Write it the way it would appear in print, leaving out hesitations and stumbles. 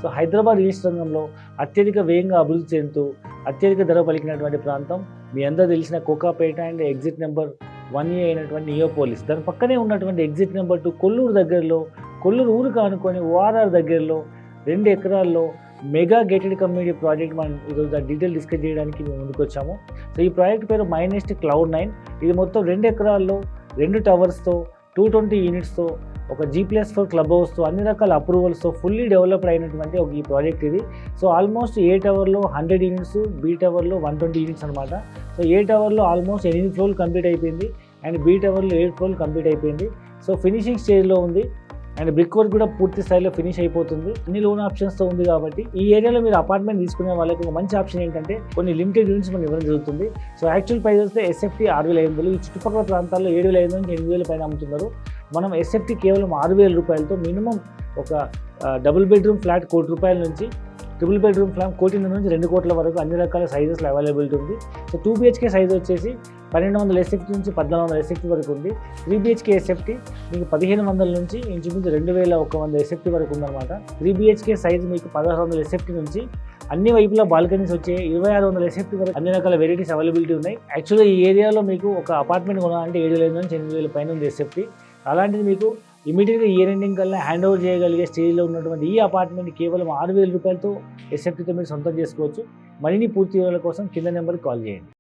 So Hyderabad east రంగంలో అత్యధిక వేగంగా అభివృద్ధి చెందుతూ అత్యధిక ధర పలికినటువంటి ప్రాంతం మీ అందరూ తెలిసిన Kokapet and exit number 1A అయినటువంటి నియోపోలిస్. దాని పక్కనే ఉన్నటువంటి ఎగ్జిట్ నెంబర్ 2 కొల్లూరు దగ్గరలో, కొల్లూరు ఊరుకు ఆనుకొని ORR దగ్గరలో 2 ఎకరాల్లో మెగా గేటెడ్ కమ్యూనిటీ ప్రాజెక్ట్ మనం ఈరోజు దాని డీటెయిల్ డిస్కస్ చేయడానికి మేము ముందుకు వచ్చాము. సో ఈ ప్రాజెక్ట్ పేరు మైనెస్ట్ Cloud9. ఇది మొత్తం 2 ఎకరాల్లో 2 టవర్స్తో 220 యూనిట్స్తో ఒక G+4 క్లబ్ హౌస్తో అన్ని రకాల అప్రూవల్స్తో ఫుల్లీ డెవలప్డ్ అయినటువంటి ఒక ఈ ప్రాజెక్ట్ ఇది. సో ఆల్మోస్ట్ ఏ టవర్లో 100 యూనిట్స్, బి టవర్లో 120 యూనిట్స్ అనమాట. సో ఏ టవర్లో ఆల్మోస్ట్ 8 ఫ్లోర్లు కంప్లీట్ అయిపోయింది అండ్ బి టవర్లో 8 ఫ్లోర్లు కంప్లీట్ అయిపోయింది. సో ఫినిషింగ్ స్టేజ్లో ఉంది అండ్ బ్రిక్ వర్క్ కూడా పూర్తి స్థాయిలో ఫినిష్ అయిపోతుంది. అన్ని లోన్ ఆప్షన్స్తో ఉంది కాబట్టి ఈ ఏరియాలో మీరు అపార్ట్మెంట్ తీసుకునే వాళ్ళకి ఒక మంచి ఆప్షన్ ఏంటంటే కొన్ని లిమిటెడ్ యూనిట్స్ మనం ఇవ్వడం జరుగుతుంది. సో యాక్చువల్ ప్రైస్ వస్తే SFT 6,500, ఈ చుట్టుపక్కల ప్రాంతాల్లో 7,500 నుంచి 8,000 పైన అమ్ముతున్నారు. మనం SFT కేవలం 6,000 రూపాయలతో మినిమం ఒక డబుల్ బెడ్రూమ్ ఫ్లాట్ ₹1,00,00,000 నుంచి ట్రిపుల్ బెడ్రూమ్ ఫ్లాట్ 1,00,00,000 నుంచి 2 కోట్ల వరకు అన్ని రకాల సైజెస్లో అవైలబిలిటీ ఉంది. సో 2 BHK సైజ్ వచ్చేసి 1,200 SFT నుంచి 1,400 SFT వరకు ఉంది. 3 BHK SFT మీకు 1,500 నుంచి ఇంచుమించు 2,100 SFT వరకు ఉందన్నమాట. 3 BHK సైజ్ మీకు 1,600 SFT నుంచి అన్ని వైపులా బాల్కనీస్ వచ్చే 2,600 SFT వరకు అన్ని రకాల వెరైటీస్ అవైలబిలిటీ ఉన్నాయి. యాక్చువల్గా ఈ ఏరియాలో మీకు ఒక అపార్ట్మెంట్ కొనాలంటే 7,500 నుంచి 8,000 పైన ఉంది SFT. అలాంటిది మీకు ఇమీడియట్గా ఇయర్ ఎండింగ్ కల్లా హ్యాండ్ ఓవర్ చేయగలిగే స్టేజ్లో ఉన్నటువంటి ఈ అపార్ట్మెంట్ కేవలం 6,000 రూపాయలతో SFTతో మీరు సొంతం చేసుకోవచ్చు. మరిన్ని పూర్తి వివరాల కోసం కింద నెంబర్కి కాల్ చేయండి.